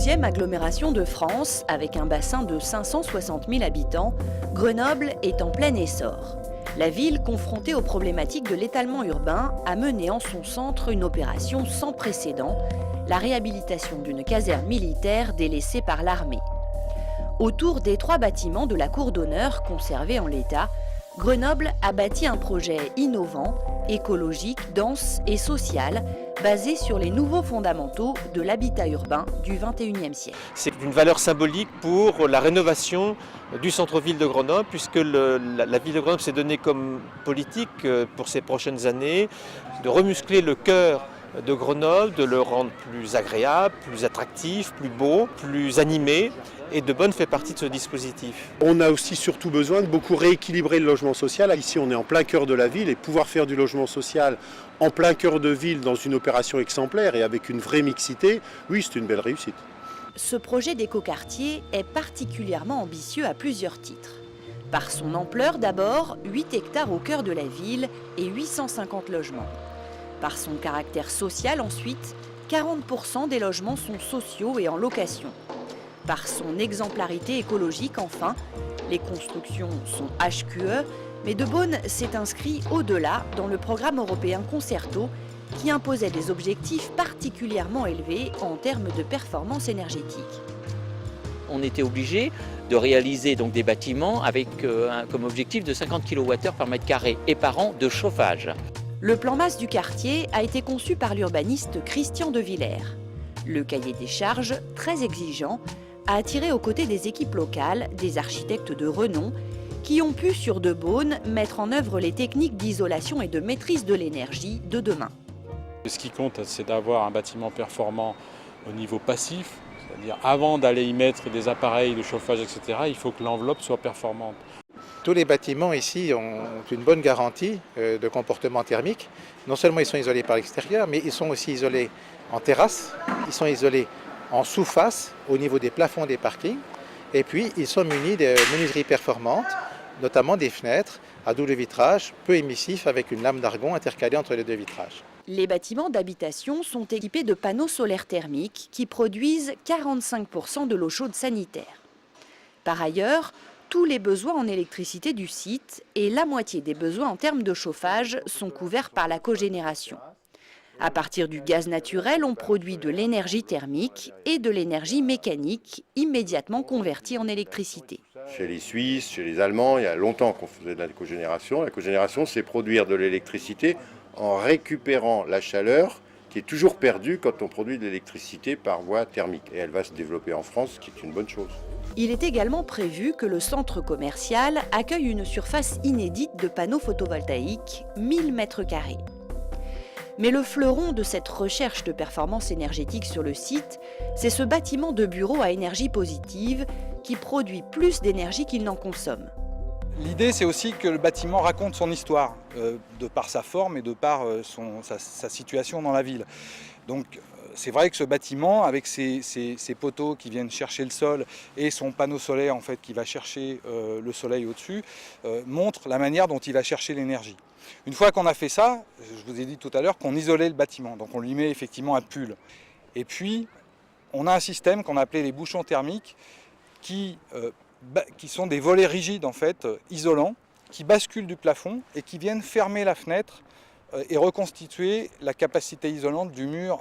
deuxième agglomération de France, avec un bassin de 560 000 habitants, Grenoble est en plein essor. La ville, confrontée aux problématiques de l'étalement urbain, a mené en son centre une opération sans précédent, la réhabilitation d'une caserne militaire délaissée par l'armée. Autour des 3 bâtiments de la cour d'honneur conservés en l'état, Grenoble a bâti un projet innovant, écologique, dense et social, basé sur les nouveaux fondamentaux de l'habitat urbain du XXIe siècle. C'est une valeur symbolique pour la rénovation du centre-ville de Grenoble, puisque la ville de Grenoble s'est donnée comme politique pour ces prochaines années de remuscler le cœur de Grenoble, de le rendre plus agréable, plus attractif, plus beau, plus animé. Et De Beaune fait partie de ce dispositif. On a aussi surtout besoin de beaucoup rééquilibrer le logement social. Ici, on est en plein cœur de la ville et pouvoir faire du logement social en plein cœur de ville dans une opération exemplaire et avec une vraie mixité, oui, c'est une belle réussite. Ce projet d'écoquartier est particulièrement ambitieux à plusieurs titres. Par son ampleur d'abord, 8 hectares au cœur de la ville et 850 logements. Par son caractère social ensuite, 40% des logements sont sociaux et en location. Par son exemplarité écologique enfin, les constructions sont HQE, mais De Beaune s'est inscrit au-delà dans le programme européen Concerto qui imposait des objectifs particulièrement élevés en termes de performance énergétique. On était obligé de réaliser donc des bâtiments avec comme objectif de 50 kWh par mètre carré et par an de chauffage. Le plan masse du quartier a été conçu par l'urbaniste Christian de Villers. Le cahier des charges, très exigeant, a attiré aux côtés des équipes locales, des architectes de renom, qui ont pu, sur De Beaune, mettre en œuvre les techniques d'isolation et de maîtrise de l'énergie de demain. Ce qui compte, c'est d'avoir un bâtiment performant au niveau passif, c'est-à-dire avant d'aller y mettre des appareils de chauffage, etc., il faut que l'enveloppe soit performante. Tous les bâtiments ici ont une bonne garantie de comportement thermique. Non seulement ils sont isolés par l'extérieur, mais ils sont aussi isolés en terrasse, ils sont isolés en sous-face au niveau des plafonds des parkings. Et puis ils sont munis de menuiseries performantes, notamment des fenêtres à double vitrage, peu émissifs avec une lame d'argon intercalée entre les 2 vitrages. Les bâtiments d'habitation sont équipés de panneaux solaires thermiques qui produisent 45% de l'eau chaude sanitaire. Par ailleurs, tous les besoins en électricité du site et la moitié des besoins en termes de chauffage sont couverts par la cogénération. À partir du gaz naturel, on produit de l'énergie thermique et de l'énergie mécanique immédiatement convertie en électricité. Chez les Suisses, chez les Allemands, il y a longtemps qu'on faisait de la cogénération. La cogénération, c'est produire de l'électricité en récupérant la chaleur qui est toujours perdue quand on produit de l'électricité par voie thermique. Et elle va se développer en France, ce qui est une bonne chose. Il est également prévu que le centre commercial accueille une surface inédite de panneaux photovoltaïques, 1000 m². Mais le fleuron de cette recherche de performance énergétique sur le site, c'est ce bâtiment de bureau à énergie positive qui produit plus d'énergie qu'il n'en consomme. L'idée, c'est aussi que le bâtiment raconte son histoire, de par sa forme et de par sa situation dans la ville. Donc, c'est vrai que ce bâtiment, avec ses poteaux qui viennent chercher le sol et son panneau solaire en fait, qui va chercher le soleil au-dessus, montre la manière dont il va chercher l'énergie. Une fois qu'on a fait ça, je vous ai dit tout à l'heure qu'on isolait le bâtiment, donc on lui met effectivement un pull. Et puis, on a un système qu'on a appelé les bouchons thermiques qui sont des volets rigides en fait, isolants, qui basculent du plafond et qui viennent fermer la fenêtre et reconstituer la capacité isolante du mur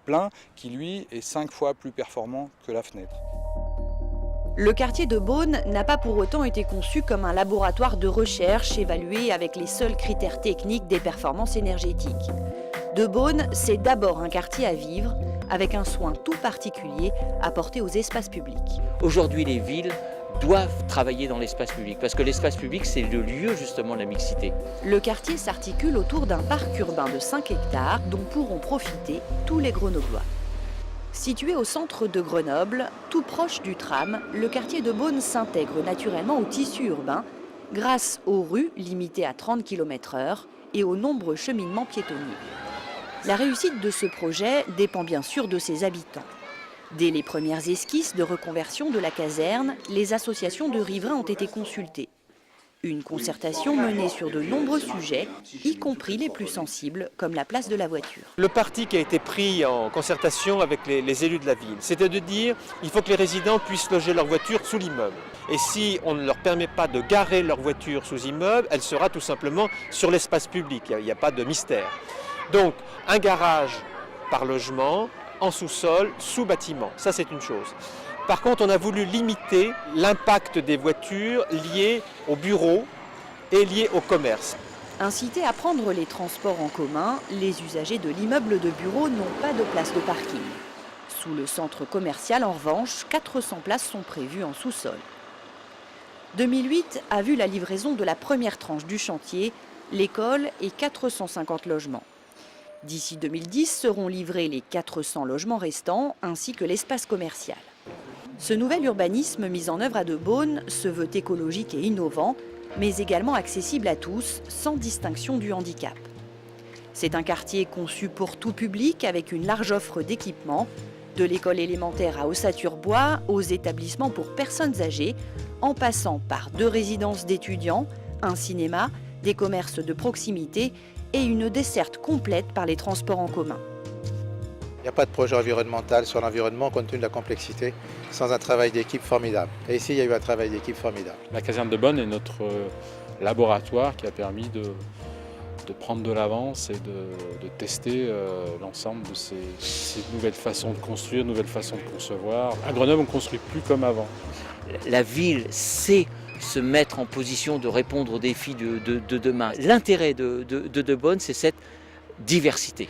plein qui lui est 5 fois plus performant que la fenêtre. Le quartier de Beaune n'a pas pour autant été conçu comme un laboratoire de recherche évalué avec les seuls critères techniques des performances énergétiques. De Beaune, c'est d'abord un quartier à vivre, avec un soin tout particulier apporté aux espaces publics. Aujourd'hui, les villes doivent travailler dans l'espace public, parce que l'espace public, c'est le lieu justement de la mixité. Le quartier s'articule autour d'un parc urbain de 5 hectares dont pourront profiter tous les Grenoblois. Situé au centre de Grenoble, tout proche du tram, le quartier de Beaune s'intègre naturellement au tissu urbain grâce aux rues limitées à 30 km/h et aux nombreux cheminements piétonniers. La réussite de ce projet dépend bien sûr de ses habitants. Dès les premières esquisses de reconversion de la caserne, les associations de riverains ont été consultées. Une concertation menée sur de nombreux sujets, y compris les plus sensibles, comme la place de la voiture. Le parti qui a été pris en concertation avec les élus de la ville, c'était de dire qu'il faut que les résidents puissent loger leur voiture sous l'immeuble. Et si on ne leur permet pas de garer leur voiture sous immeuble, elle sera tout simplement sur l'espace public. Il n'y a pas de mystère. Donc, un garage par logement, en sous-sol, sous bâtiment. Ça, c'est une chose. Par contre, on a voulu limiter l'impact des voitures liées au bureau et liées au commerce. Incités à prendre les transports en commun, les usagers de l'immeuble de bureau n'ont pas de place de parking. Sous le centre commercial, en revanche, 400 places sont prévues en sous-sol. 2008 a vu la livraison de la première tranche du chantier, l'école et 450 logements. D'ici 2010 seront livrés les 400 logements restants ainsi que l'espace commercial. Ce nouvel urbanisme mis en œuvre à De Beaune se veut écologique et innovant, mais également accessible à tous, sans distinction du handicap. C'est un quartier conçu pour tout public avec une large offre d'équipements, de l'école élémentaire à Ossature-Bois, aux établissements pour personnes âgées, en passant par 2 résidences d'étudiants, un cinéma, des commerces de proximité et une desserte complète par les transports en commun. Il n'y a pas de projet environnemental sur l'environnement compte tenu de la complexité sans un travail d'équipe formidable. Et ici, il y a eu un travail d'équipe formidable. La caserne de Beaune est notre laboratoire qui a permis de prendre de l'avance et de tester l'ensemble de ces nouvelles façons de construire, nouvelles façons de concevoir. À Grenoble, on ne construit plus comme avant. La ville sait se mettre en position de répondre aux défis de demain. L'intérêt de Beaune, c'est cette diversité.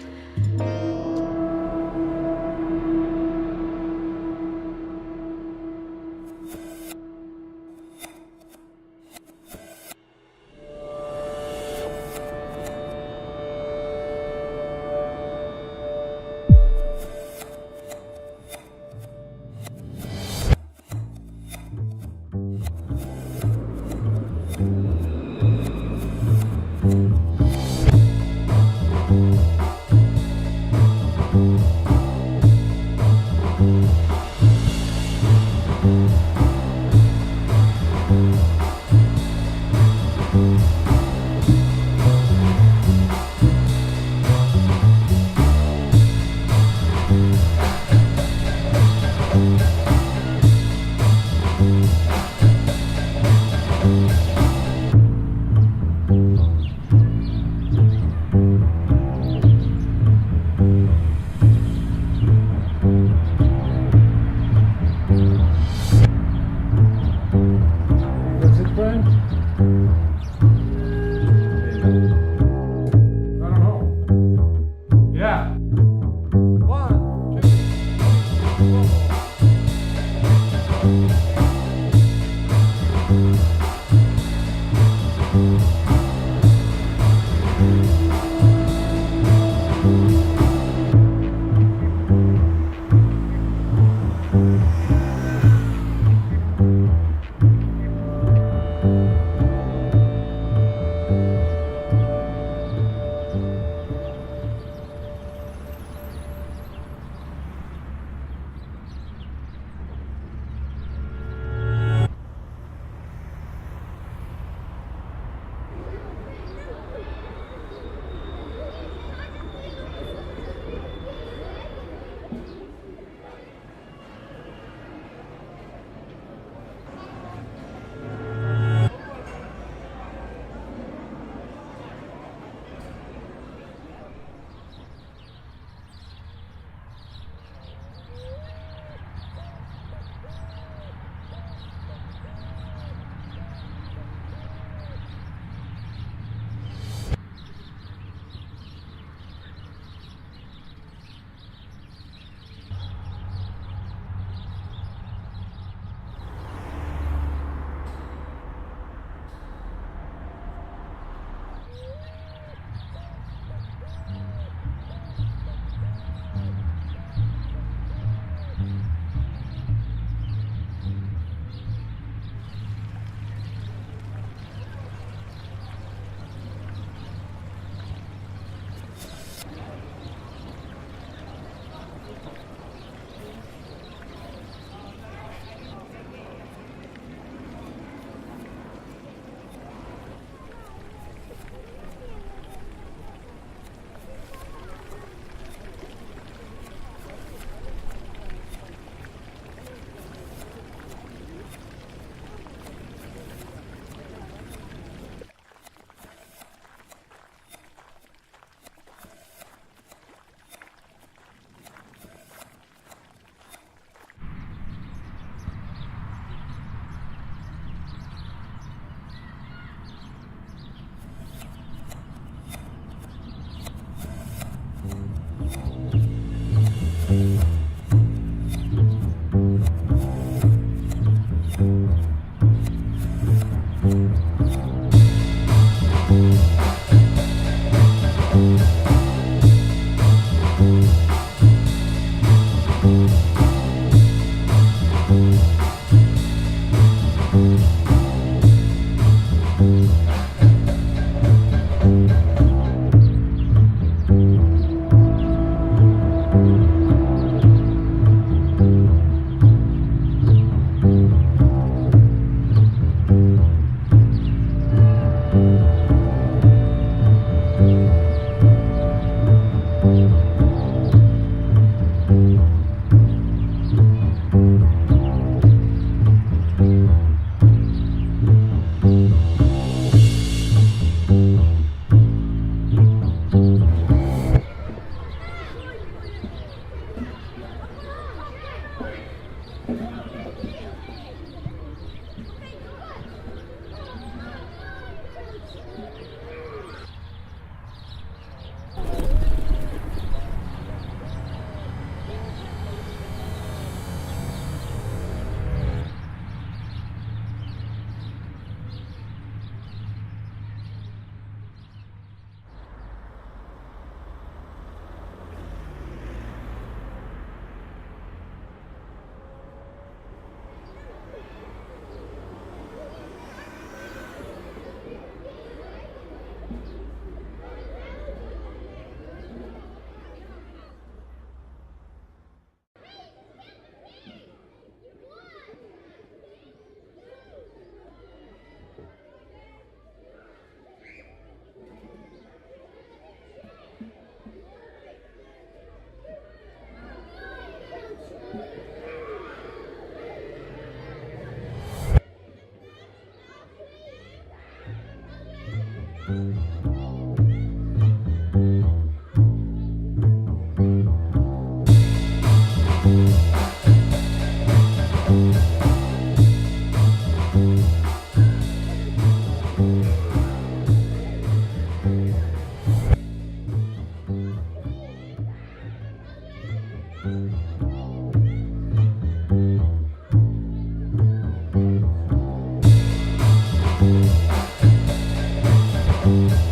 Paris.